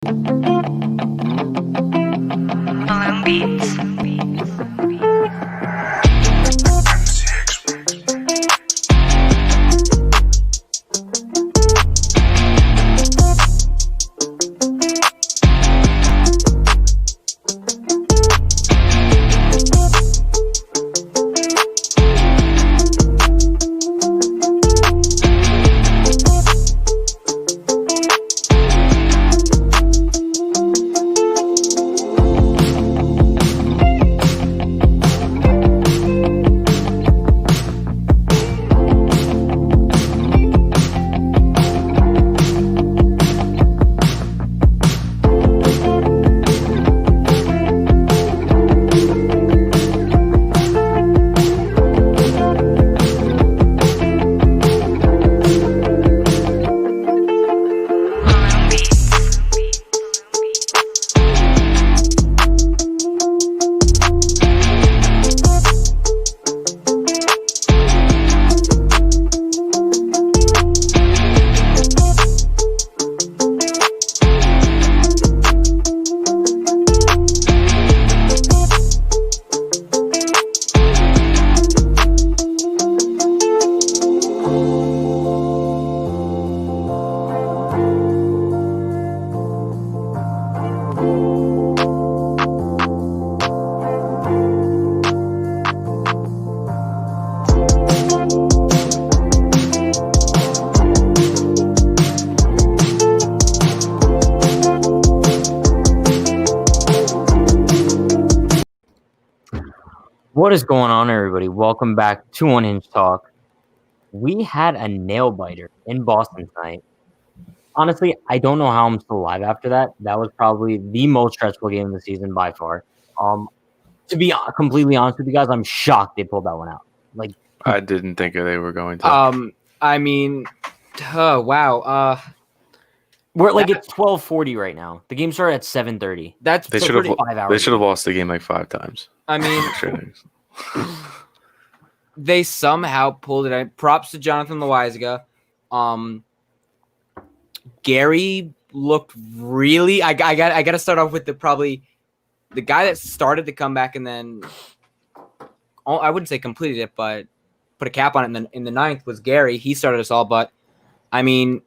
Balloon Beats. What is going on, everybody? Welcome back to One Inch Talk. We had a nail biter in Boston tonight. Honestly, I don't know how I'm still alive after that. That was probably the most stressful game of the season by far. To be completely honest with you guys, I'm shocked they pulled that one out. Like, I didn't think they were going to. Wow. we're like it's 12:40 right now. The game started at 7:30. That's They So should have. 5 hours They should have ago. lost the game like 5 times. I mean, they somehow pulled it out. Props to Jonathan Loizaga. Gary looked really. I got to start off with the guy that started the comeback and then I wouldn't say completed it, but put a cap on it in the ninth was Gary. He started us all, but I mean,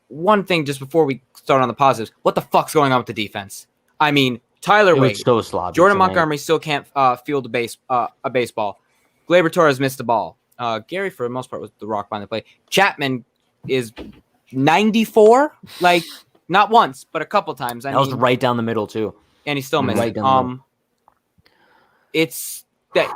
one thing just before we start on the positives, what the fuck's going on with the defense? I mean, Tyler It was Wade, so sloppy. Jordan tonight. Montgomery still can't field a baseball. Gleyber Torres missed the ball. Gary, for the most part, was the rock behind the play. Chapman is 94, like not once, but a couple times. That was right down the middle too. And he still missed Right it. down the middle. It's that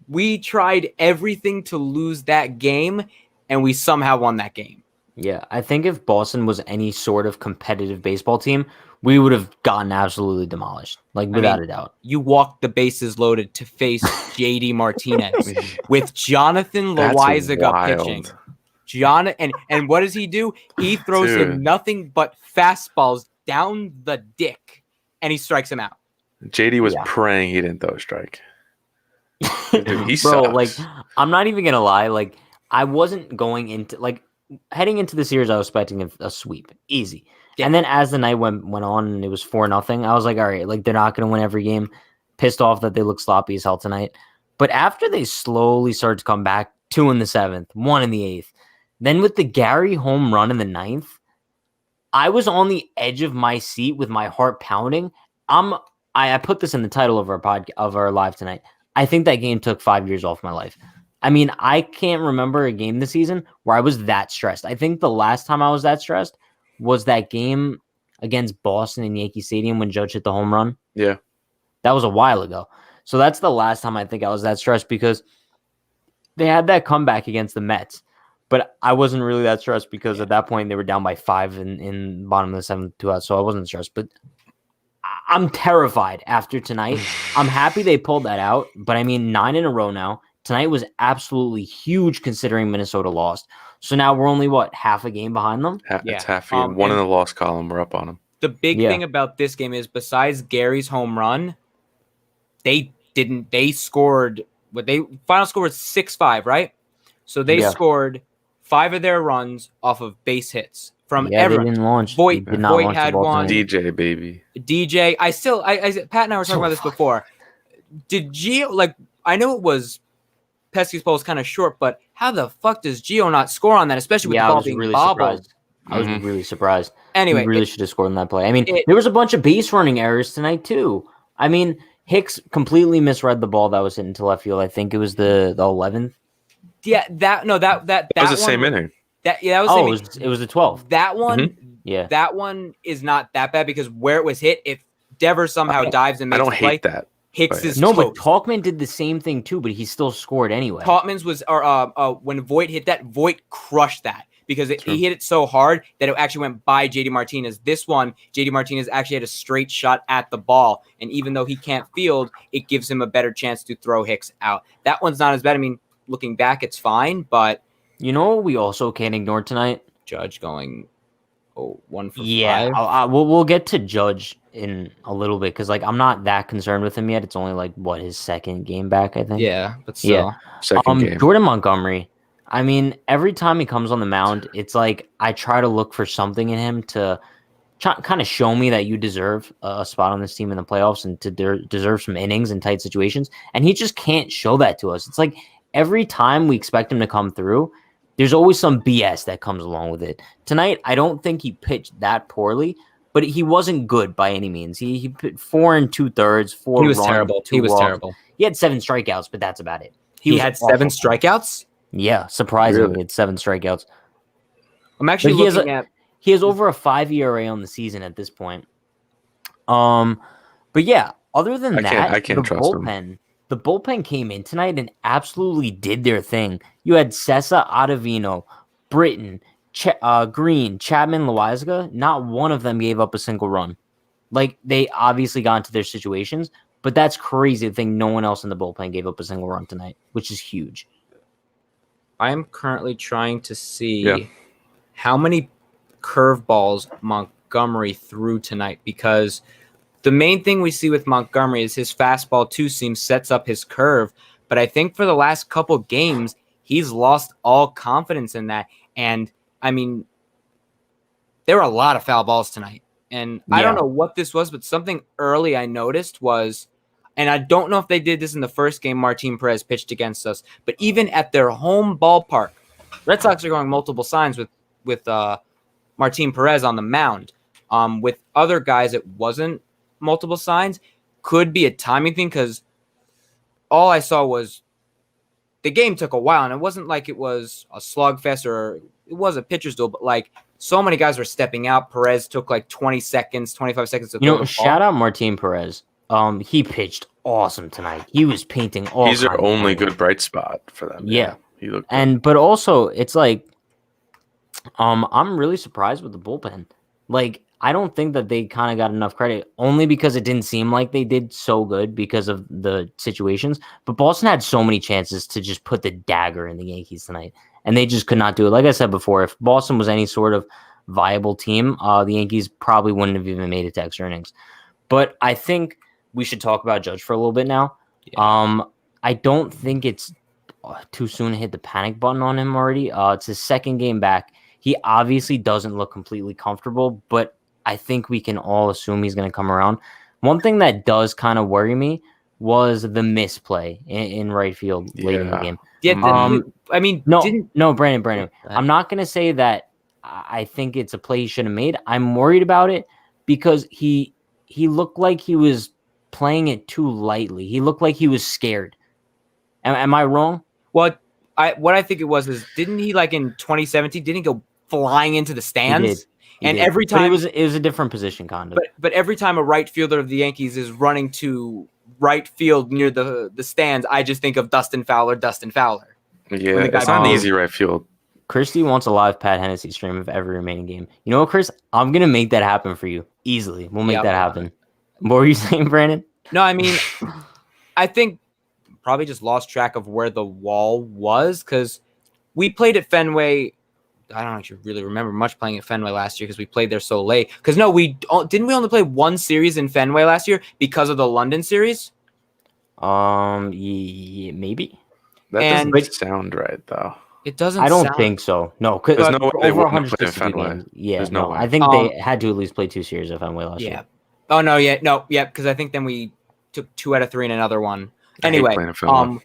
we tried everything to lose that game, and we somehow won that game. Yeah, I think if Boston was any sort of competitive baseball team, we would have gotten absolutely demolished, like without a doubt. You walked the bases loaded to face JD Martinez with Jonathan Loizaga pitching. And what does he do? He throws him nothing but fastballs down the dick, and he strikes him out. JD was praying he didn't throw a strike. Dude, he Bro, sucks. like, I'm not even gonna lie. Like, I wasn't going into heading into the series. I was expecting a sweep, easy. Yeah. And then as the night went on and it was 4-0, I was like, all right, like they're not gonna win every game. Pissed off that they look sloppy as hell tonight. But after they slowly started to come back, 2 in the 7th, 1 in the 8th, then with the Gary home run in the 9th, I was on the edge of my seat with my heart pounding. I put this in the title of our podcast of our live tonight. I think that game took 5 years off my life. I mean, I can't remember a game this season where I was that stressed. I think the last time I was that stressed was that game against Boston in Yankee Stadium when Judge hit the home run. Yeah. That was a while ago. So that's the last time I think I was that stressed because they had that comeback against the Mets. But I wasn't really that stressed because at that point they were down by 5 in bottom of the 7th, 2 outs. So I wasn't stressed. But I'm terrified after tonight. I'm happy they pulled that out. But I mean, 9 in a row now. Tonight was absolutely huge considering Minnesota lost. So now we're only, half a game behind them? It's half a game. One in the loss column. We're up on them. The big thing about this game is besides Gary's home run, they scored final score was 6-5, right? So they scored 5 of their runs off of base hits from Yeah, everyone. they didn't launch. Voit, They did not Voit launch the had ball one. tonight. DJ baby. DJ, Pat and I were talking about this before. Did Gio, like, I know it was Pesky's ball was kind of short, but how the fuck does Gio not score on that, especially with the ball being bobbled? Surprised. I was really surprised. Anyway, he really should have scored on that play. I mean, it- there was a bunch of base running errors tonight too. I mean, Hicks completely misread the ball that was hit into left field. I think it was the 11th. Yeah, that was the same inning. That was it was the 12th. That one, Yeah, that one is not that bad because where it was hit, if Devers somehow dives and makes I don't the play, hate that. Hicks is no, toast. but Talkman did the same thing too, but he still scored anyway. Tautman's was when Voit hit that, Voit crushed that because he hit it so hard that it actually went by JD Martinez. This one, JD Martinez actually had a straight shot at the ball, and even though he can't field, it gives him a better chance to throw Hicks out. That one's not as bad. I mean, looking back, it's fine, but you know what we also can't ignore tonight? Judge going 1 for 5. We'll get to Judge in a little bit because I'm not that concerned with him yet. It's only his second game back, I think. Yeah, but still. Second game. Jordan Montgomery. I mean, every time he comes on the mound, it's like I try to look for something in him to kind of show me that you deserve a spot on this team in the playoffs and to deserve some innings in tight situations. And he just can't show that to us. It's like every time we expect him to come through, there's always some BS that comes along with it. Tonight, I don't think he pitched that poorly, but he wasn't good by any means. He put 4 2/3, 4 He was runs, terrible. 2 He was walks. terrible. He had 7 strikeouts, but that's about it. He was had awful. 7 strikeouts? Yeah, surprisingly, Really? he had 7 strikeouts. I'm actually But looking at... He has over a 5 ERA on the season at this point. But yeah, other than that, I can't trust him. The bullpen came in tonight and absolutely did their thing. You had Sessa, Ottavino, Britton, Green, Chapman, Loaizaga. Not one of them gave up a single run. They obviously got into their situations, but that's crazy to think no one else in the bullpen gave up a single run tonight, which is huge. I am currently trying to see how many curveballs Montgomery threw tonight because the main thing we see with Montgomery is his fastball two-seam sets up his curve, but I think for the last couple games, he's lost all confidence in that. And, I mean, there were a lot of foul balls tonight. And I don't know what this was, but something early I noticed was, and I don't know if they did this in the first game Martin Perez pitched against us, but even at their home ballpark, Red Sox are going multiple signs with Martin Perez on the mound. With other guys, it wasn't multiple signs. Could be a timing thing because all I saw was the game took a while, and it wasn't like it was a slugfest or it was a pitcher's duel, but so many guys were stepping out. Perez took 20 seconds, 25 seconds to throw the ball. Shout out Martin Perez. He pitched awesome tonight. He was painting all. He's their only good bright spot for them. Yeah. He looked but also it's I'm really surprised with the bullpen. I don't think that they kind of got enough credit only because it didn't seem like they did so good because of the situations. But Boston had so many chances to just put the dagger in the Yankees tonight, and they just could not do it. Like I said before, if Boston was any sort of viable team, the Yankees probably wouldn't have even made it to extra innings. But I think we should talk about Judge for a little bit now. Yeah. I don't think it's too soon to hit the panic button on him already. It's his second game back. He obviously doesn't look completely comfortable, but I think we can all assume he's going to come around. One thing that does kind of worry me was the misplay in right field late in the game. Yeah, I mean, no, Brandon. I'm not going to say that I think it's a play he should have made. I'm worried about it because he looked like he was playing it too lightly. He looked like he was scared. Am I wrong? Well, what I think it was is didn't he in 2017? Didn't he go flying into the stands? He did. Every time it was a different position, kind of. But every time a right fielder of the Yankees is running to right field near the stands, I just think of Dustin Fowler. Yeah, it's not an easy right field. Christy wants a live Pat Hennessy stream of every remaining game. You know what, Chris? I'm gonna make that happen for you easily. We'll make that happen. What were you saying, Brandon? No, I mean, I think probably just lost track of where the wall was because we played at Fenway. I don't actually really remember much playing at Fenway last year because we played there so late. Because didn't we only play one series in Fenway last year because of the London series? Yeah, maybe. That doesn't sound right though. It doesn't. I don't sound, think so. No, because There's no way they over wouldn't have 162 played in Fenway. games. Yeah, There's no way. I think they had to at least play 2 series of Fenway last Yeah. year. Oh no, yeah, no, yeah, because I think then we took 2 out of 3 in another one. Anyway, playing in Fenway.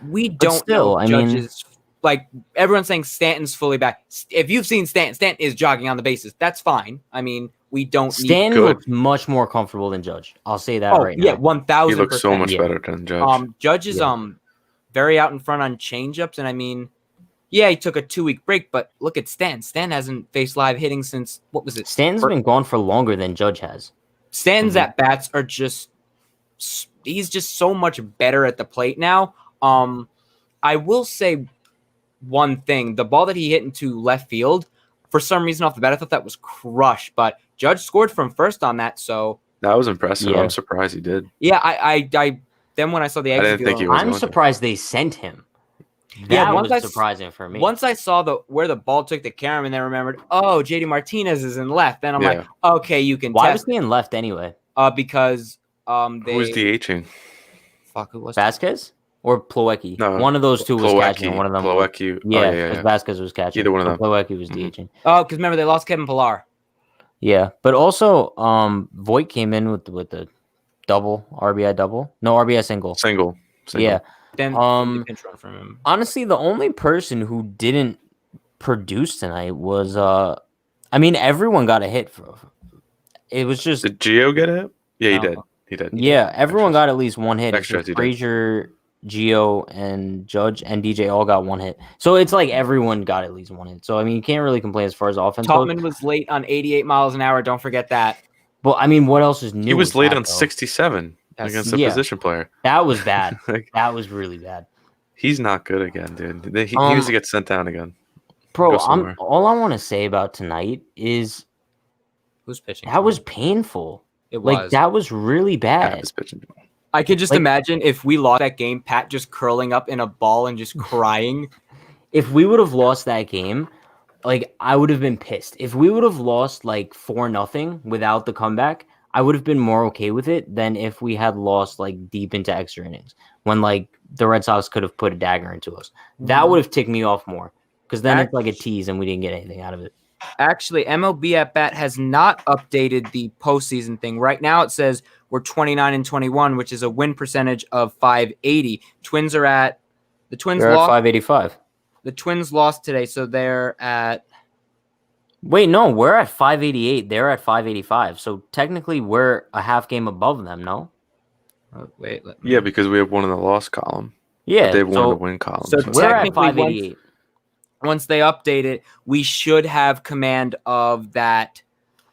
we don't still, know I mean- Judge's like everyone's saying Stanton's fully back. If you've seen Stanton is jogging on the bases. That's fine. I mean, we don't Stanton good. looks much more comfortable than Judge. I'll say that right yeah, now. 1,000%. He looks so much Yeah. better than Judge. Judge is Yeah. very out in front on changeups, and I mean, yeah, he took a 2-week break, but look at Stanton. Stanton hasn't faced live hitting since what was it? Stanton's been gone for longer than Judge has. Stanton's at bats are just he's just so much better at the plate now. I will say one thing: the ball that he hit into left field, for some reason off the bat, I thought that was crushed, but Judge scored from first on that, so That was impressive. Yeah. I'm surprised he did. yeah. I then when I saw the exit, didn't think he field, was I'm going to. surprised they sent him. Yeah, That once was I- surprising for me. once I saw where the ball took the camera, and then remembered, oh, JD Martinez is in left. Then I'm like, okay, you can Why test was he in left anyway? because Who was DHing? fuck who was Vasquez or Plawecki? No, One of those two was catching. And one of them. Plawecki. Yeah, Yeah. because Vasquez was catching. Either one of them. Plawecki was Mhm. DHing. oh because remember they lost Kevin Pillar. Yeah, but also Voit came in with the double RBI double. No RBI single. Single. Yeah. Then Um, the pinch run from him. Honestly, the only person who didn't produce tonight was I mean everyone got a hit for it was just Did Gio get a hit? Yeah, he No. did. He did. yeah, everyone Extras. got at least one hit. It's Extras, just he did. Frazier, Gio, and Judge and DJ all got one hit. So it's like everyone got at least one hit. So I mean you can't really complain as far as offense goes. Topman was late on 88 miles an hour. Don't forget that. But I mean what else is new? He was with late that, on though? 67 That's- against a yeah. position player. That was bad. Like, That was really bad. he's not good again, dude. He needs to get sent down again. Bro, Go somewhere. all I want to say about tonight is Who's pitching? that was painful. It Like was. that was really Pat bad. is pitching. I could just like- imagine if we lost that game, Pat just curling up in a ball and just crying. If we would have lost that game, like I would have been pissed. If we would have lost like 4-0 without the comeback, I would have been more okay with it than if we had lost like deep into extra innings when like the Red Sox could have put a dagger into us. That would have ticked me off more because then it's like a tease and we didn't get anything out of it. Actually, MLB at Bat has not updated the postseason thing. Right now, it says we're 29-21, which is a win percentage of 580. Twins are at the Twins They're at lost. 585. The Twins lost today, so they're at. Wait, no, we're at 588. They're at 585. So technically, we're a half game above them. No. Oh, wait, Yeah, because we have one in the loss column. Yeah. They have one in so the win column. so we're at technically, 588. once they update it, we should have command of that.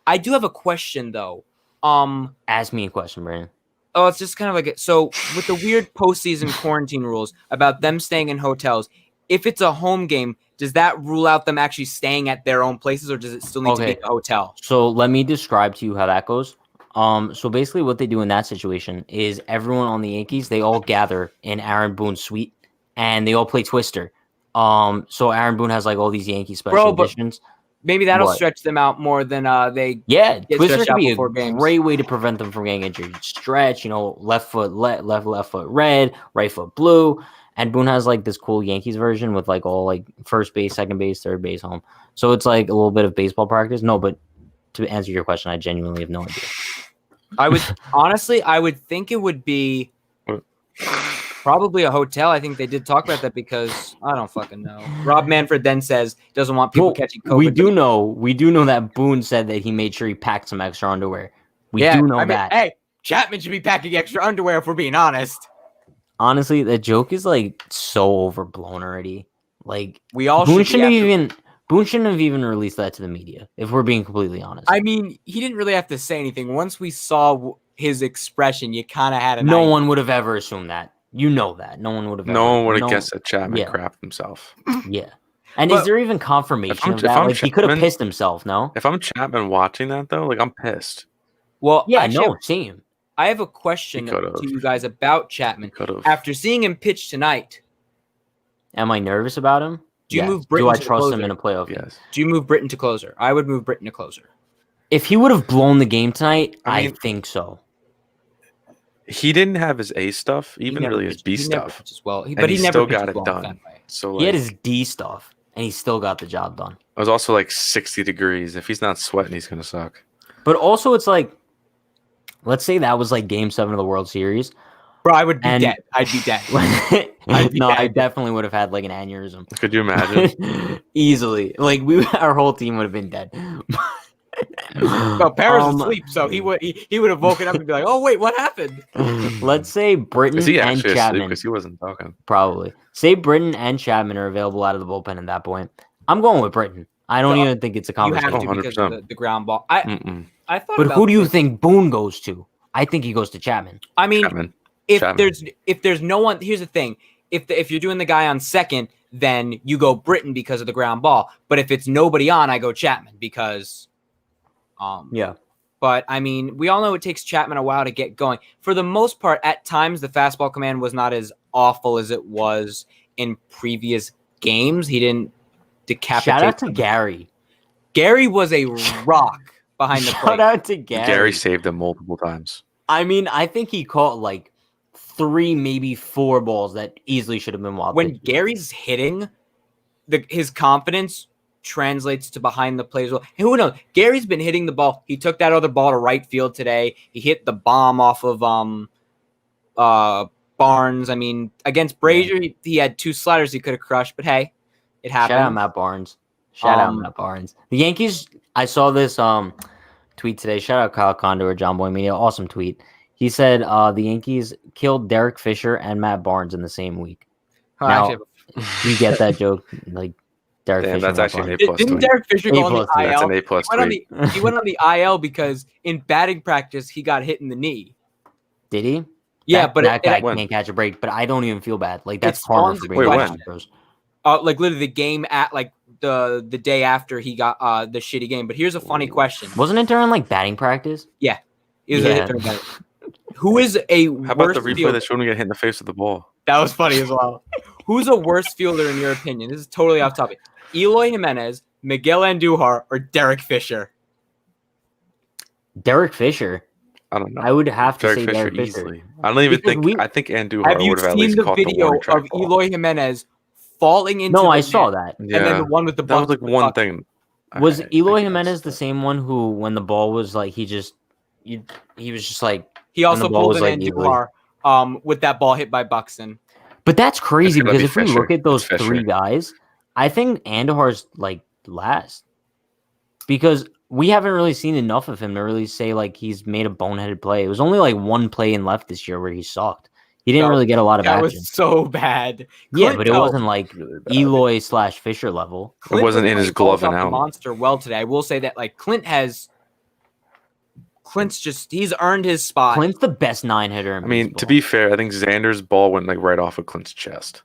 I do have a question though. Ask me a question, Brandon. Oh, it's just kind of like so with the weird postseason quarantine rules about them staying in hotels. If it's a home game, does that rule out them actually staying at their own places, or does it still need to be Okay. a hotel? So let me describe to you how that goes. So basically what they do in that situation is everyone on the Yankees, they all gather in Aaron Boone's suite and they all play Twister. So Aaron Boone has like all these Yankee special but- editions. Maybe that'll What? stretch them out more than they. Yeah, Get Twister stretched could out be a before games. great way to prevent them from getting injured. Stretch, left foot left foot red, right foot blue. And Boone has like this cool Yankees version with like all like first base, second base, third base, home. So it's like a little bit of baseball practice. No, but to answer your question, I genuinely have no idea. I would honestly, I would think it would be probably a hotel. I think they did talk about that because I don't fucking know. Rob Manfred then says doesn't want people Well, catching COVID. we do know that Boone said that he made sure he packed some extra underwear. We yeah, do know I mean, that. Hey, Chapman should be packing extra underwear if we're being honest. Honestly, the joke is like so overblown already. Like We all Boone should be Boone shouldn't have even released that to the media, if we're being completely honest. I mean, he didn't really have to say anything. Once we saw his expression, you kind of had an No idea. one would have ever assumed that. You know that. No one would have No ever. one would have no- guessed that Chapman yeah. crapped himself. Yeah. And But- is there even confirmation If I'm- of if that? I'm Like he could have Chapman- pissed himself, no? If I'm Chapman watching that though, like I'm pissed. Well, Yeah, actually, no, same. I have a question He could've. to you guys about Chapman. Could have. After seeing him pitch tonight, Am I nervous about him? Do you Yes. move Britton Do I to the trust him closer? in a playoff game? Yes. do you move Britton to closer? I would move Britton to closer. If he would have blown the game tonight, I I mean- think so. He didn't have his A stuff, even He never really his pitched- B he never stuff. pitches well, And but he he never still pitches got it well in done. Fenway. So He had like, his D stuff, and he still got the job done. it was also like 60 degrees. If he's not sweating, he's gonna suck. But also, it's like, let's say that was like Game 7 of the World Series. Bro, I would be And- dead. I'd be dead. I'd be No, I dead. definitely would have had like an aneurysm. Could you imagine? Easily. Like our whole team would have been dead. Well, Paris is asleep, so he would have woken up and be like, "Oh wait, what happened?" Let's say Britton Is he and actually asleep? Chapman. Because he wasn't talking. Probably. Say Britton and Chapman are available out of the bullpen at that point. I'm going with Britton. I don't So, even think it's a You have conversation. to because of 100%. the ground ball. I thought. But about who do you this. think Boone goes to? I think he goes to Chapman. I mean, Chapman. if Chapman. there's no one, here's the thing: if you're doing the guy on second, then you go Britton because of the ground ball. But if it's nobody on, I go Chapman because, Yeah. But I mean, we all know it takes Chapman a while to get going. For the most part, at times the fastball command was not as awful as it was in previous games. He didn't decapitate. Shout out to them. Gary. Gary was a rock behind the Shout plate. out to Gary. Gary saved him multiple times. I mean, I think he caught like 3, maybe 4 balls that easily should have been wild. When pitches. Gary's hitting, his confidence translates to behind the plate as well. And who knows? Gary's been hitting the ball. He took that other ball to right field today. He hit the bomb off of Barnes. I mean, against Brazier, he had 2 sliders he could have crushed, but hey, it happened. Shout out Matt Barnes. Shout out Matt Barnes. The Yankees, I saw this tweet today. Shout out Kyle Condor, John Boy Media. Awesome tweet. He said the Yankees killed Derek Fisher and Matt Barnes in the same week. Oh, Now, actually, you get that joke? Like Derek Damn, Fisher. that's and actually Matt an Barnes. A+ didn't tweet. Derek Fisher go on the A+ tweet. That's IL? an A+ tweet. He went on the IL because in batting practice he got hit in the knee. Did he? Yeah, That but guy when? can't catch a break. But I don't even feel bad. Like that's It harder spawns for a being Wait, a when? Astros. Like literally the game at like the day after he got the shitty game. But here's a funny question. Wasn't it during like batting practice? It was Yeah. Who is a How about worse the replay fielder? that showed him get hit in the face with the ball? That was funny as well. Who's a worse fielder in your opinion? This is totally off topic. Eloy Jimenez, Miguel Andujar, or Derek Fisher? Derek Fisher. I don't know. I would have to Derek say Fisher Derek Fisher. easily. I don't even Because think. I think Andujar Have you would have at seen least the caught the video warning track of ball. Eloy Jimenez falling into No, the I saw net, that. and then the one with the that was bucket like with one Buck? thing. Was I Eloy guess, Jimenez the but- same one who, when the ball was like, he was just like, He also the ball pulled was, an like, easily- Andujar with that ball hit by Buxton. But that's crazy gotta because be if we Fisher. look at those It's Fisher. 3 guys, I think Andujar's like last because we haven't really seen enough of him to really say like he's made a boneheaded play. It was only like 1 play in left this year where he sucked. He didn't No, really get a lot of That action. was so bad. Yeah, but it Clint wasn't like Eloy/Fisher level. It wasn't in his really calls glove and out the out. monster well today. I will say that like he's earned his spot. Clint's the best 9-hitter. In I mean, to baseball. be fair, I think Xander's ball went like right off of Clint's chest.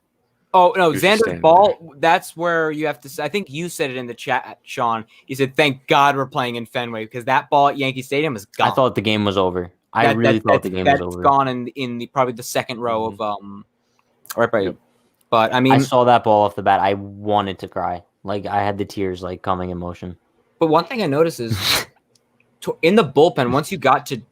Oh no, He was just Xander's standing ball. That's where you have to. I think you said it in the chat, Sean. You said, "Thank God we're playing in Fenway because that ball at Yankee Stadium is gone." I thought the game was over. I really thought the game was over. gone in the probably the second row of right by. Yep. But I mean, I saw that ball off the bat. I wanted to cry. Like I had the tears like coming in motion. but one thing I noticed is in the bullpen once you got to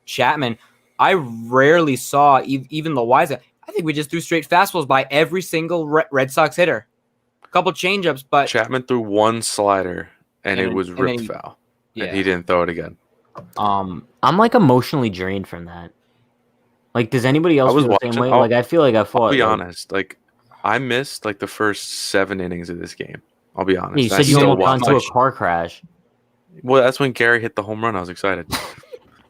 Chapman, I rarely saw even Loaiza. I think we just threw straight fastballs by every single Red Sox hitter. A couple changeups, but Chapman threw 1 slider and it And- was and then ripped he- foul, yeah. and he didn't throw it again. I'm like emotionally drained from that. Like, does anybody else I was feel the same watching- way? I'll- Like, I feel like I fought. I'll be like, honest. Like, I missed like the first 7 innings of this game. I'll be honest. You I said you still almost got watched into it. a car crash. Well, that's when Gary hit the home run. I was excited.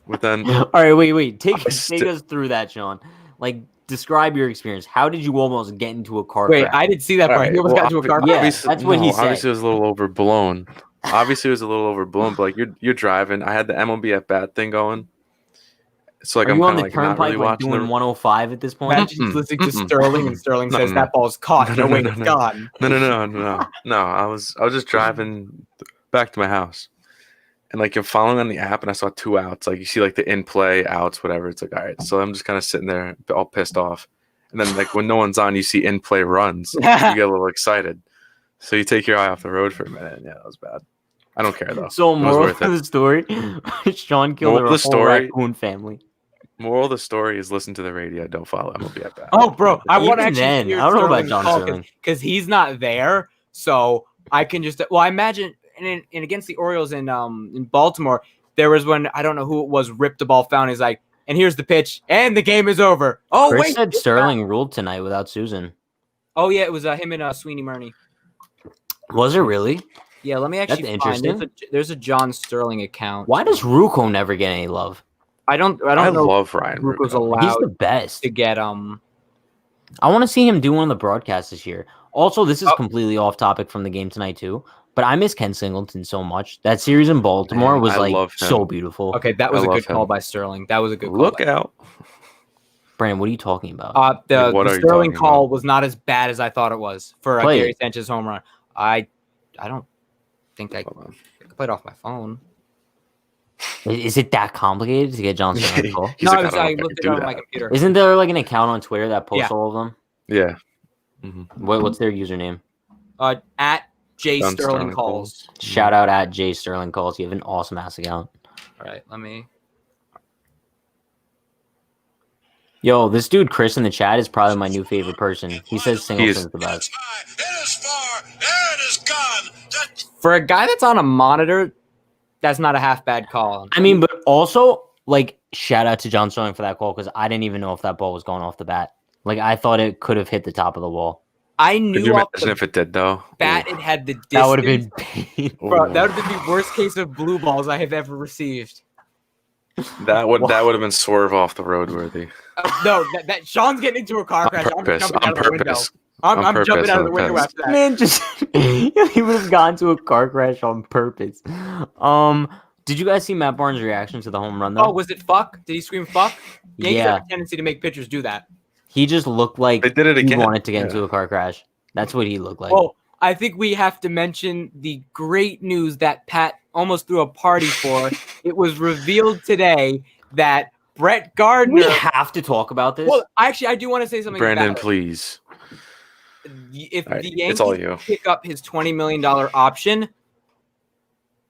But then All right, wait. Take I sti- us through that, Sean. Like, describe your experience. How did you almost get into a car wait, crash? I didn't see that part. Alright, He almost well, got into a car. Yeah, obviously- that's what he said. Obviously, it was a little overblown. Obviously, it was a little overblown. But like you're driving. I had the MLB at bat thing going. So like Are I'm you on kind the of like not turnpike really like watching doing the. 105 at this point? Imagine just listening to Mm-mm. Sterling, and Sterling No, says no. that ball's caught. No, No, wait, no, it's no. gone. No. I was just driving back to my house, and like I'm following on the app, and I saw 2 outs. Like you see like the in play outs, whatever. It's like all right. So I'm just kind of sitting there, all pissed off, and then like when no one's on, you see in play runs. You get a little excited, so you take your eye off the road for a minute. And yeah, that was bad. I don't care though. So, It was moral worth of it. the story: Sean killed Moral a of the whole story- raccoon family. Moral of the story is listen to the radio. Don't follow MLB at bat. Oh, bro, I want to Even actually then, hear I don't know about Sterling John call Sterling. because he's not there, so I can just. Well, I imagine and against the Orioles in Baltimore, there was when I don't know who it was ripped the ball foul. He's like, and here's the pitch, and the game is over. Oh Chris wait, said Sterling ruled tonight without Susan. oh yeah, it was him and Sweeney Murney. Was it really? Yeah, let me That's actually find. interesting. There's a John Sterling account. Why does Ruco never get any love? I don't I know. love Ryan Rook was Ruocco. He's allowed the best. to get I want to see him do one of the broadcasts this year. Also, this is completely off topic from the game tonight too. But I miss Ken Singleton so much. That series in Baltimore Man, was I like love him. so beautiful. Okay, that was I a love good call him. by Sterling. That was a good call. Look out. Brandon, what are you talking about? The What are you Sterling talking call about? was not as bad as I thought it was for a Play Gary it. Sanchez home run. I don't think I Hold on. played off my phone. Is it that complicated to get John Sterling call? He's No, like, I was I I don't looked it do up on my that. computer. Isn't there like an account on Twitter that posts Yeah. all of them? Yeah. Mm-hmm. What's their username? At J John Sterling Sterling calls. Shout out at J Sterling calls. You have an awesome ass account. All right, let me. Yo, this dude Chris in the chat is probably my new favorite person. He says Singleton's the best. It is far, it is gone. For a guy that's on a monitor, that's not a half bad call. I mean, but also like shout out to John Sterling for that call because I didn't even know if that ball was going off the bat. Like I thought it could have hit the top of the wall. I Could knew you off imagine the if it did though? bat it had the distance. That would have been pain. Bro, that would have been the worst case of blue balls I have ever received. That would have been swerve off the road worthy. No, that Sean's getting into a car crash. I'm purpose, jumping on out of the window. purpose. I'm On jumping purpose, out of the on window purpose. after that. Man, just he would have gone to a car crash on purpose. Did you guys see Matt Barnes' reaction to the home run though? Oh, was it fuck? Did he scream fuck? Yankees Yeah. have a tendency to make pitchers do that. He just looked like They did it he again. wanted to get Yeah. into a car crash. That's what he looked like. Oh, I think we have to mention the great news that Pat almost threw a party for. It was revealed today that Brett Gardner. we have to talk about this. Well, actually, I do want to say something. Brandon, about it. please. If All right, the it's all Yankees you. pick up his $20 million option,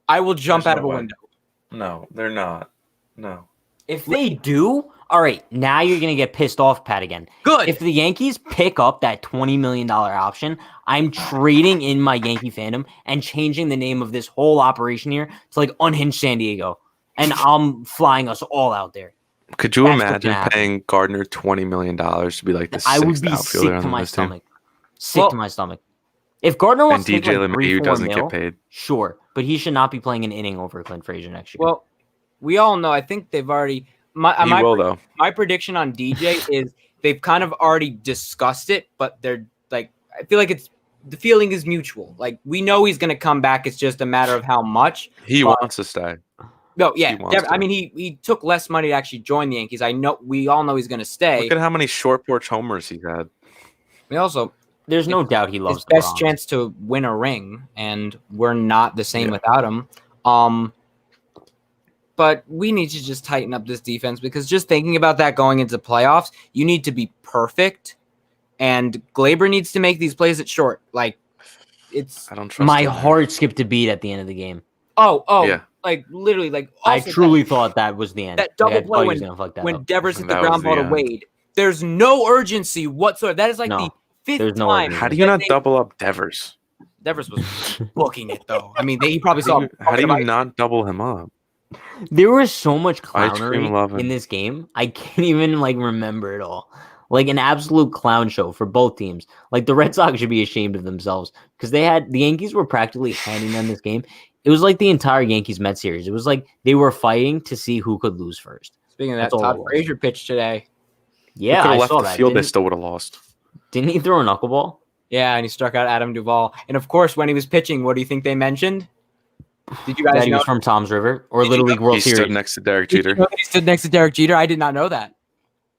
I will jump There's out of no a way. window. No, they're not. No. If they do, all right, now you're gonna get pissed off, Pat, again. Good. If the Yankees pick up that $20 million option, I'm trading in my Yankee fandom and changing the name of this whole operation here to like Unhinged San Diego. And I'm flying us all out there. Could you That's what's imagine gonna happen. paying Gardner $20 million to be like the I would sixth be outfielder sick on to my this team? stomach. Sick Well- to my stomach. If Gardner And wants to take DJ like LeMahieu 3-4 doesn't mil, get paid. sure, but he should not be playing an inning over Clint Frazier next year. Well, we all know. I think they've already. He My will though. my prediction on DJ is they've kind of already discussed it, but they're like, I feel like it's the feeling is mutual. Like we know he's going to come back. It's just a matter of how much. He But- wants to stay. No, yeah. He wants I to. mean, he took less money to actually join the Yankees. I know. We all know he's going to stay. Look at how many short porch homers he's had. We also There's no doubt he loves his the best Bronx. chance to win a ring, and we're not the same Yeah. without him. But we need to just tighten up this defense because just thinking about that going into playoffs, you need to be perfect, and Glaber needs to make these plays at short. Like it's I don't trust My him. heart skipped a beat at the end of the game. oh Yeah. like literally like I also truly thought that was the end. that Like, I double play thought he was gonna fuck that when up. Devers hit the That ground was ball the to end. Wade. There's no urgency whatsoever. That is like No, the fifth there's no time. urgency. How do you that not they- double up Devers? Devers was booking it though. I mean, he probably How saw. do you not double him up? There was so much Ice cream clownery loving. in this game. I can't even like remember it all. Like an absolute clown show for both teams. Like the Red Sox should be ashamed of themselves because the Yankees were practically handing them this game. It was like the entire Yankees Mets series. It was like they were fighting to see who could lose first. Speaking of that, That's all it Todd was. Frazier pitched today. Yeah, Could I have left saw the that. field. They Didn't, still would have lost. didn't he throw a knuckleball? Yeah, and he struck out Adam Duvall. And of course, when he was pitching, what do you think they mentioned? Did you guys That he know? was from Tom's River or Did you Little know League World He stood Series. next to Derek Did you Jeter. know that he stood next to Derek Jeter? I did not know that.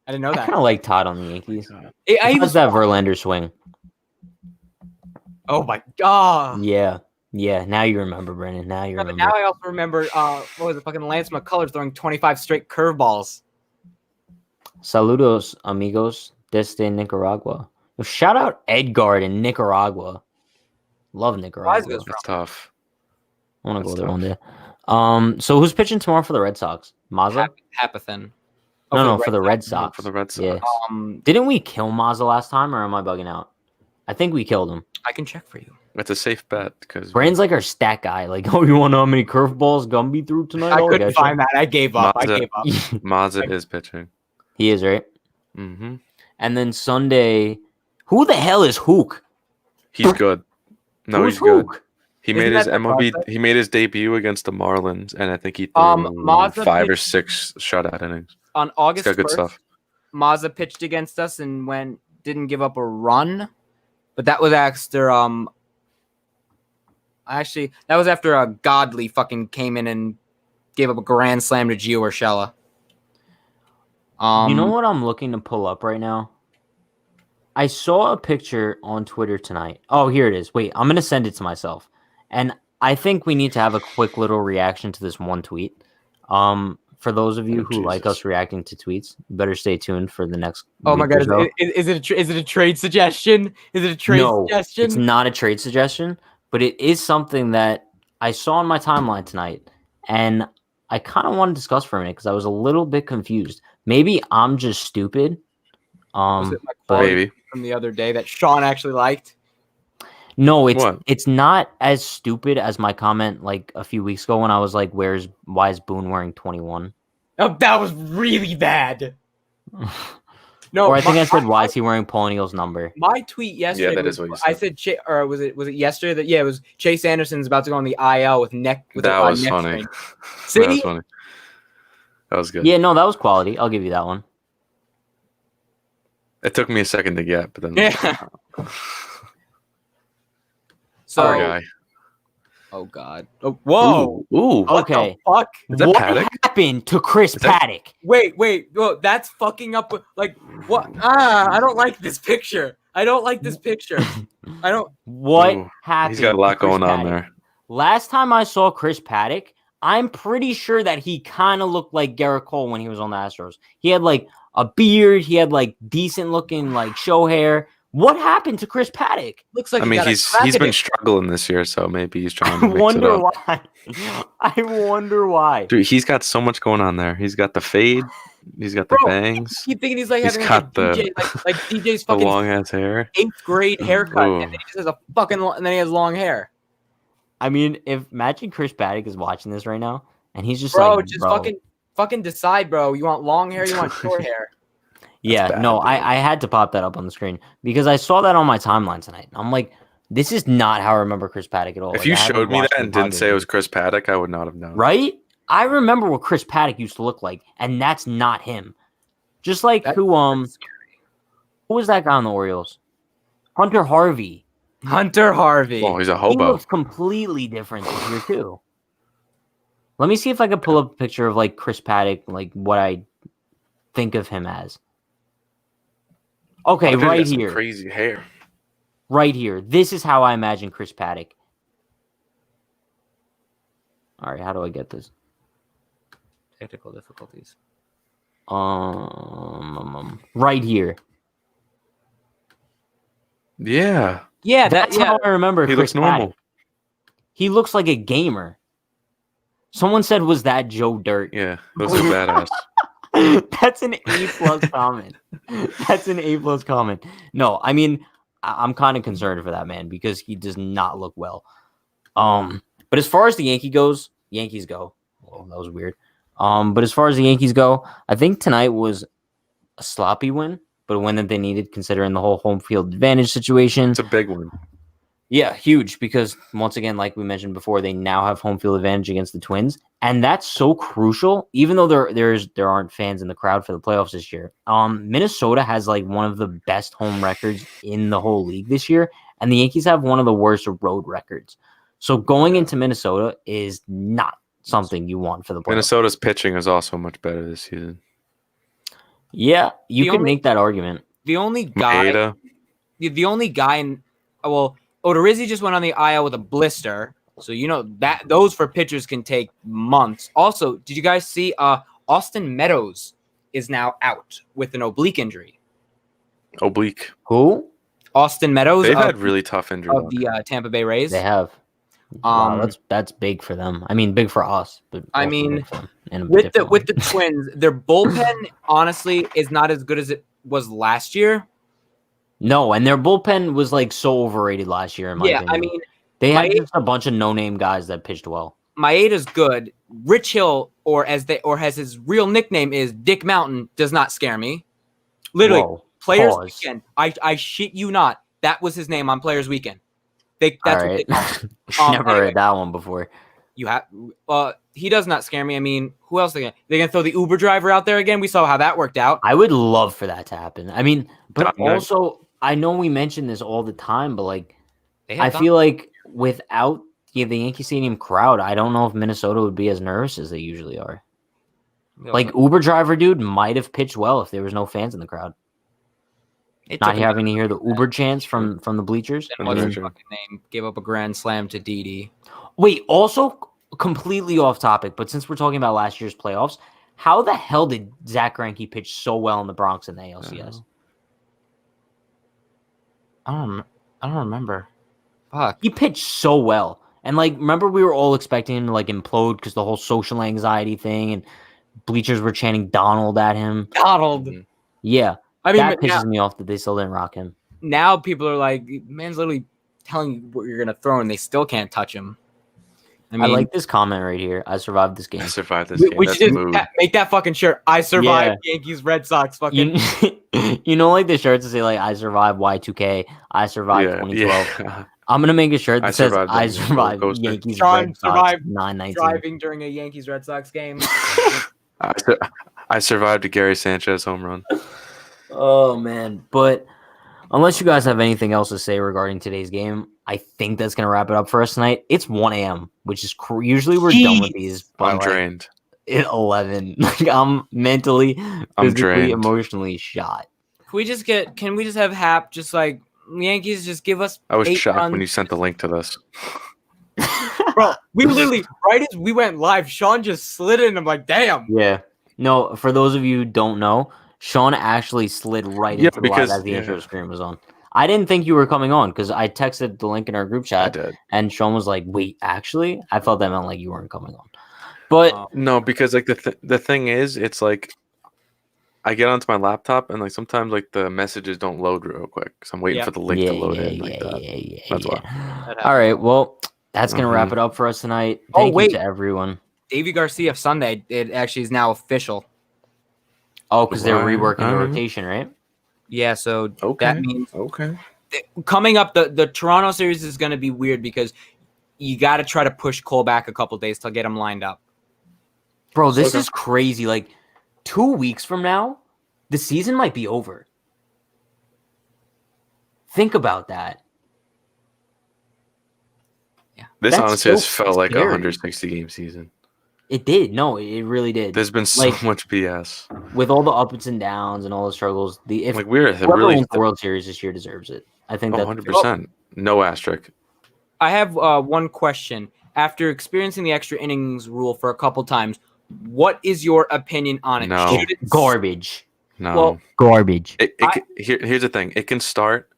I didn't know I that. kind of like Todd on the Yankees. He He was was that Verlander swing. Oh my god! Yeah. Yeah. Now you remember, Brennan. Now you Yeah, but remember. now I also remember. What was it? Fucking Lance McCullers throwing 25 straight curveballs. Saludos, amigos, desde Nicaragua. Shout out Edgard in Nicaragua. Love Nicaragua. Glasgow's That's tough. I want to go That's there one day. So who's pitching tomorrow for the Red Sox? Mazza? Hapathan. No, for the Red No, Sox. for the Red Sox. Yeah. Didn't we kill Mazda last time, or am I bugging out? I think we killed him. I can check for you. It's a safe bet because Brand's like our stat guy. Like, oh, you want to know how many curveballs Gumby threw tonight? I Oh, couldn't gotcha. find that. I gave up. Mazda is pitching. He is, right? Mm-hmm. And then Sunday, who the hell is Hook? He's good. No, Who's he's good. Hook? He Isn't made his that the MLB. prospect? He made his debut against the Marlins, and I think he threw Mazda 5 or pitched- 6 shutout innings. On He's August got good 1st, stuff. Mazda pitched against us and didn't give up a run, but that was after that was after Godley fucking came in and gave up a grand slam to Gio Urshela. You know what I'm looking to pull up right now? I saw a picture on Twitter tonight. Oh, here it is. Wait, I'm going to send it to myself. And I think we need to have a quick little reaction to this one tweet. For those of you who like us reacting to tweets, you better stay tuned for the next. Oh my week or god, so. is it a trade suggestion? Is it a trade suggestion? It's not a trade suggestion, but it is something that I saw on my timeline tonight, and I kind of want to discuss for a minute because I was a little bit confused. Maybe I'm just stupid. Was it my but quote Maybe. from the other day that Sean actually liked? no, What? it's not as stupid as my comment like a few weeks ago when I was like, why is Boone wearing 21? Oh, that was really bad. No, Or I think I said, why is he wearing Paul Neal's number? My tweet yesterday. that is what you I said. said, or was it yesterday that? Yeah, it was Chase Anderson's about to go on the IL with That was neck funny. strain. That was See, funny. That was good. Yeah, no, that was quality. I'll give you that one. It took me a second to get, but then Yeah. So, Poor guy. oh god, oh, whoa, Ooh. what Okay. the fuck? Is that What Paddock? happened to Chris Is that- Paddock? Wait, well, that's fucking up with like what? I don't like this picture. I don't like this picture. I don't. What Ooh, happened? He's got a lot to Chris going on Paddock? there. Last time I saw Chris Paddock, I'm pretty sure that he kind of looked like Garrett Cole when he was on the Astros. He had like a beard. He had like decent looking like show hair. What happened to Chris Paddock? Looks like I he mean, got a he's crack at been it. struggling this year, so maybe he's trying I to mix it wonder up. why. I wonder why. Dude, he's got so much going on there. He's got the fade. He's got the Bro, bangs. I keep thinking he's like He's having like a got the- DJ, like DJ's The fucking long ass hair. 8th grade haircut, Ooh. and then he just has a fucking, and then he has long hair. I mean, if imagine Chris Paddock is watching this right now, and he's just Bro, like, just bro, fucking decide, bro. You want long hair? You want short hair? yeah, bad, no, dude. I had to pop that up on the screen because I saw that on my timeline tonight. I'm like, this is not how I remember Chris Paddock at all. If Like, you I haven't showed me watched that him and didn't say it hardly. was Chris Paddock, I would not have known. Right? I remember what Chris Paddock used to look like, and that's not him. Just like That's who was that guy on the Orioles? Hunter Harvey. Hunter Harvey. Oh, he's a He hobo. looks completely different this year too. Let me see if I can pull up a picture of like Chris Paddock, like what I think of him as. Okay, Oh, dude, he right got some here. Crazy hair. Right here. This is how I imagine Chris Paddock. All right, how do I get this? Technical difficulties. Right here. Yeah. Yeah, That's how I remember He Chris looks normal. Paddock. He looks like a gamer. Someone said, "Was that Joe Dirt?" Yeah. Looks like a badass. That's an A+ comment. That's an A+ comment. No, I mean, I'm kind of concerned for that man because he does not look well. But as far as the Yankees go. Well, that was weird. But as far as the Yankees go, I think tonight was a sloppy win, but a win that they needed considering the whole home field advantage situation. It's a big one. Yeah, huge because once again, like we mentioned before, they now have home field advantage against the Twins, and that's so crucial. Even though there aren't fans in the crowd for the playoffs this year, Minnesota has like one of the best home records in the whole league this year, and the Yankees have one of the worst road records. So going into Minnesota is not something you want for the playoffs. Minnesota's pitching is also much better this season. Yeah, you The could only- make that argument. the only guy, Maeda. the only guy in, well, Odorizzi just went on the IL with a blister, so you know that those for pitchers can take months. Also, did you guys see? Austin Meadows is now out with an oblique injury. Oblique. Who? Austin Meadows They've of, had really tough injury of luck. the Tampa Bay Rays. They have. Wow, Um, that's big for them. I mean, big for us, but I also mean, big for them. in a with different the way. Twins, their bullpen honestly is not as good as it was last year. No, and their bullpen was like so overrated last year, in my Yeah, opinion. I mean, They had Maeda- just a bunch of no-name guys that pitched well. Maeda's good. Rich Hill, or as his real nickname is Dick Mountain, does not scare me. Literally, Whoa, Players pause. Weekend. I shit you not. That was his name on Players Weekend. All That's right. what they call him. Never Anyway. heard that one before. You have he does not scare me. I mean, who else they gonna throw the Uber driver out there again? We saw how that worked out. I would love for that to happen. I mean, but Dominic. also I know we mention this all the time, but like They had I feel like without the Yankee Stadium crowd, I don't know if Minnesota would be as nervous as they usually are. Like Uber driver dude might have pitched well if there was no fans in the crowd. Not having to hear the Uber chants from the bleachers. What's his fucking name? Gave up a grand slam to Didi. Wait, also completely off topic, but since we're talking about last year's playoffs, how the hell did Zach Greinke pitch so well in the Bronx in the ALCS? I don't remember. Fuck. He pitched so well. And like, remember we were all expecting him to like implode because the whole social anxiety thing and bleachers were chanting Donald at him. Donald. Yeah. I mean, That pisses me off that they still didn't rock him. now people are like, man's literally telling you what you're gonna throw, and they still can't touch him. I I mean, like this comment right here. I survived this game. I survived this game. we That's should mood. just make that fucking shirt. I survived Yankees, Red Sox. Fucking. You know, like the shirts that say like I survived Y2K, I survived 2012. Yeah. I'm gonna make a shirt that I says survived I that survived roller coaster. Yankees Sean Red Sox survived 919. driving during a Yankees Red Sox game. I survived a Gary Sanchez home run. Oh man, but unless you guys have anything else to say regarding today's game, I think that's gonna wrap it up for us tonight. It's 1 a.m., which is usually we're done with these. But I'm like, drained. at 11, like I'm mentally, physically, drained. emotionally shot. Can we just have Hap just like Yankees just give us? I was 8 shocked runs? when you sent the link to this. Bro, we literally right as we went live, Sean just slid in. I'm like, damn. Yeah. No, for those of you who don't know, Sean actually slid right Yeah, into the live because- as the yeah. intro screen was on. I didn't think you were coming on because I texted the link in our group I chat, did. and Sean was like, "Wait, actually?" I thought that meant like you weren't coming on. But No, because like the thing is, it's like I get onto my laptop and like sometimes like the messages don't load real quick, so I'm waiting Yeah. for the link to load in like that. yeah. That's why. All right, well, that's gonna wrap Mhm. it up for us tonight. Oh, Thank you wait. to everyone. Davey Garcia Sunday. It actually is now official. Oh, because they're Right. reworking the rotation, right? Yeah, so Okay. that means Okay. coming up, the Toronto series is going to be weird because you got to try to push Cole back a couple days to get him lined up. Bro, this Okay. is crazy. Like 2 weeks from now, the season might be over. Think about that. This That's honestly so has felt like a scary. 160 game season. It did. No, it really did. There's been so Like- much BS. With all the ups and downs and all the struggles, if Like we're whoever really wins the World Series this year deserves it. I think that's 100%. No asterisk. I have one question. After experiencing the extra innings rule for a couple times, what is your opinion on it? No. Should it garbage. No. Well, Garbage. Here's the thing. It can start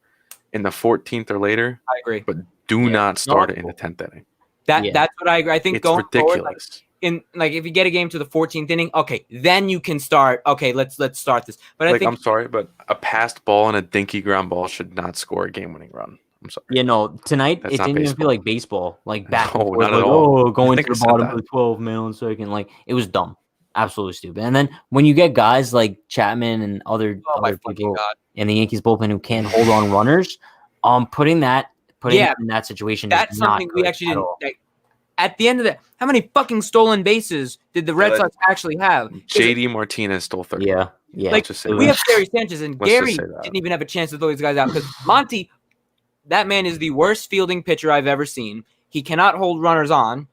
in the 14th or later. I agree. Do not start it in the 10th inning. Yeah. That's what I agree. I think It's going ridiculous. forward, if you get a game to the 14th inning, okay, then you can start. Okay, let's start this. But I Like, think I'm sorry, but a passed ball and a dinky ground ball should not score a game-winning run. I'm sorry. Yeah, no, tonight That's it not didn't even feel baseball. like baseball. Like back and No, forth, not at like, all. oh, going I to think I the said bottom that. of the 12 man second. Like it was dumb. Absolutely stupid. And then when you get guys like Chapman and other my fucking people God. in the Yankees bullpen who can't hold on runners, putting Yeah, them in that situation that's is not something we good actually at didn't. all. Like, at the end of that, how many fucking stolen bases did the Red Yeah, Sox actually have? 'Cause JD Martinez stole 30. Yeah. Like, just say we that. have Gary Sanchez and Let's just Gary say that. didn't even have a chance to throw these guys out because Monty, that man is the worst fielding pitcher I've ever seen. He cannot hold runners on.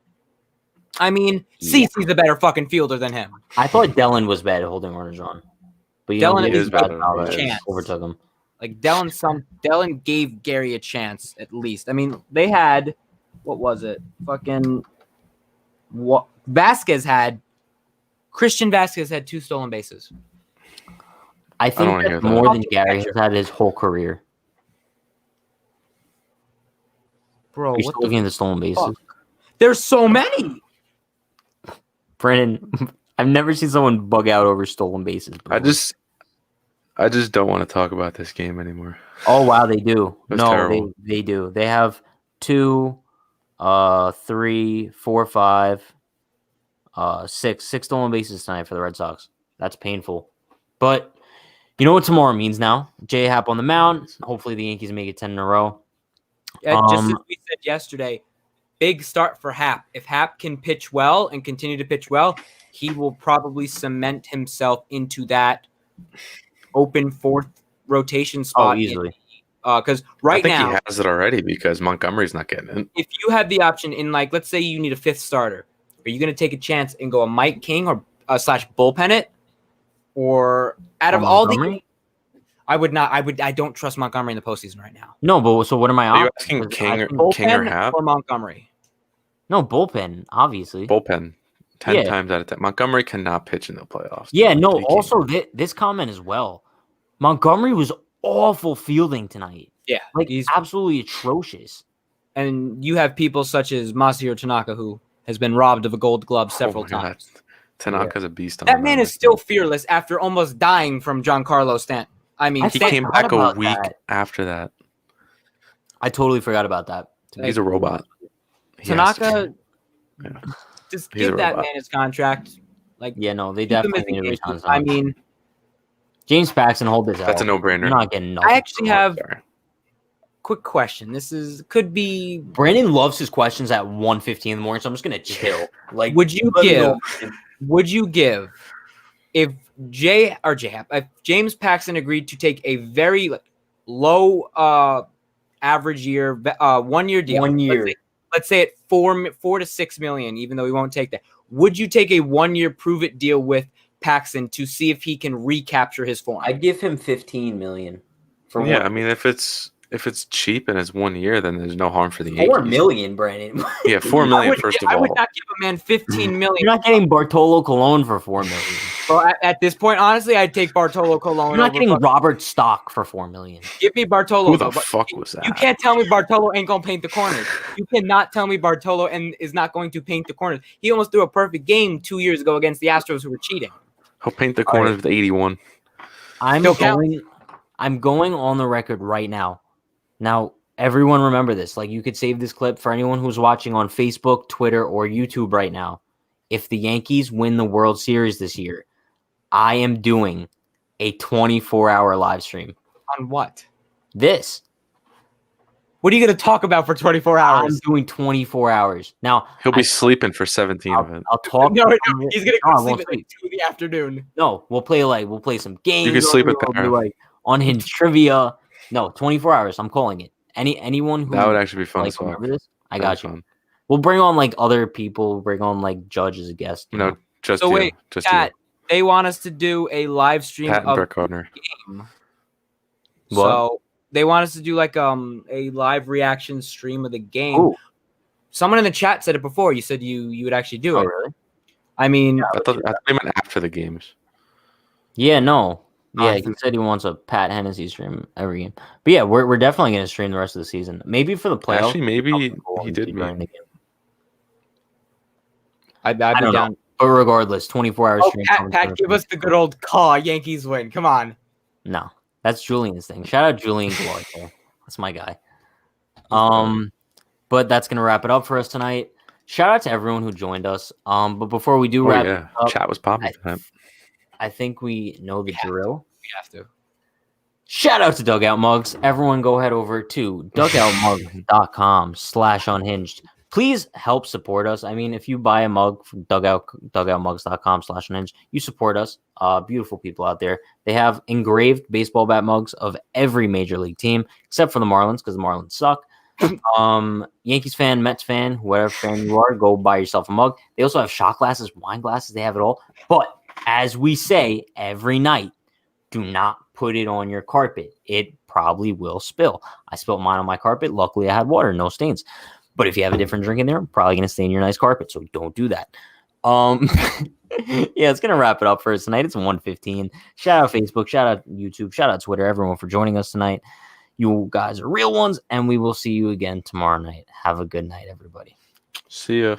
I mean, Yeah. CeCe's a better fucking fielder than him. I thought Dellin was bad at holding runners on. But Dellin he is was better. bad. He is. Overtook him. Like Dellin gave Gary a chance at least. I mean, they had what was it? Fucking what Christian Vasquez had 2 stolen bases. I don't think wanna hear that's that. more than Gary has had his whole career. Bro, You're what still looking at the stolen bases. fuck? There's so many. Brandon, I've never seen someone bug out over stolen bases before. I just don't want to talk about this game anymore. Oh wow, they do. It was No, terrible. they do. They have 2, 3, 4, 5, 6 stolen bases tonight for the Red Sox. That's painful. But you know what tomorrow means now? J-Hap on the mound. Hopefully the Yankees make it 10 in a row. Just as we said yesterday, big start for Hap. If Hap can pitch well and continue to pitch well, he will probably cement himself into that open fourth rotation spot. Easily. Because I think now, he has it already because Montgomery's not getting it. if you have the option in, like, let's say you need a fifth starter, are you going to take a chance and go a Mike King or slash bullpen it? Or out of all the, I would not. I don't trust Montgomery in the postseason right now. No, but so what am I Are you on? asking King or Bullpen Hap? or Montgomery? No, bullpen, obviously. Bullpen. 10 Yeah. times out of 10. Montgomery cannot pitch in the playoffs. Yeah, no, He can't. also this comment as well. Montgomery was awful fielding tonight. Yeah, Like, he's absolutely atrocious. and you have people such as Masahiro Tanaka, who has been robbed of a Gold Glove several my God. times. Tanaka's a beast on That the man mound. is still fearless after almost dying from Giancarlo Stanton. I mean, I He forgot came back a about week that. after that. I totally forgot about that. He's a robot. He has to Tanaka, be. Yeah. just He's a give that robot. man his contract. Like, Yeah, no, they keep him definitely as a need to Yankee. resign I him. mean, James Paxton, hold this out. That's a no-brainer. You're not getting nothing. I actually have Sorry. quick question. This could be. Brandon loves his questions at 1:15 in the morning, so I'm just gonna chill. Like, Would you let me give? know. Would you give if if James Paxton agreed to take a very low average year 1 year deal? 1 year? Let's say at 4 to 6 million, even though he won't take that. Would you take a 1 year prove it deal with Paxton to see if he can recapture his form? I'd give him 15 million for Yeah, 1 I mean, if it's cheap and it's 1 year, then there's no harm for the Yankees. 4 million, Brandon. Yeah, 4 million first of I would all. not give a man 15 million. You're not getting Bartolo Colon for 4 million. Well, at this point, honestly, I'd take Bartolo Colon. You're not over getting Robert Stock for 4 million. Give me Bartolo. Who the though, but fuck was that? You can't tell me Bartolo ain't gonna paint the corners. You cannot tell me Bartolo is not going to paint the corners. He almost threw a perfect game 2 years ago against the Astros, who were cheating. He'll paint the corners with 81. I'm going on the record right now. Now, everyone remember this. Like, you could save this clip for anyone who's watching on Facebook, Twitter, or YouTube right now. If the Yankees win the World Series this year, I am doing a 24-hour live stream. On what? This. What are you going to talk about for 24 hours? I'm doing 24 hours. Now, He'll be sleeping for 17 of it. I'll talk. No, he's going to No, I go sleep won't at like 2 in the afternoon. No, we'll play some games. You can sleep We'll with do, Tara. like unhinged trivia. No, 24 hours. I'm calling it. Anyone who That would actually be fun like as fuck. remember this? I That'd got be you. fun. We'll bring on like other people. We'll bring on like Judge as a guest. you No, know? just So you. wait, Just Pat, they want us to do a live stream Pat and of Brett Gardner. game. What? So they want us to do like a live reaction stream of the game. Ooh. Someone in the chat said it before. You said you would actually do Oh, it. really? I mean, I thought they meant after the games. Yeah, no. Yeah, he Awesome. said he wants a Pat Hennessy stream every game. But yeah, we're definitely gonna stream the rest of the season. Maybe for the playoffs. Actually, maybe Cool he and did do during mean. the game. I'd I be don't down. know. But regardless, 24 hours Oh, stream. Pat, give us the good old call. Yankees win. Come on. No, that's Julian's thing. Shout out Julian Galardo. That's my guy. But that's gonna wrap it up for us tonight. Shout out to everyone who joined us. But before we do Oh wrap yeah, it up, chat was popping tonight. I think we know the Yeah. drill. We have to. Shout out to Dugout Mugs. Everyone go head over to dugoutmugs.com/unhinged. Please help support us. I mean, if you buy a mug from dugoutmugs.com/unhinged, you support us. Beautiful people out there. They have engraved baseball bat mugs of every major league team, except for the Marlins, because the Marlins suck. Yankees fan, Mets fan, whatever fan you are, go buy yourself a mug. They also have shot glasses, wine glasses. They have it all. But as we say every night, do not put it on your carpet. It probably will spill. I spilled mine on my carpet. Luckily, I had water, no stains. But if you have a different drink in there, I'm probably going to stain your nice carpet. So don't do that. Yeah, it's going to wrap it up for us tonight. It's 1:15. Shout out Facebook. Shout out YouTube. Shout out Twitter. Everyone for joining us tonight. You guys are real ones. And we will see you again tomorrow night. Have a good night, everybody. See ya.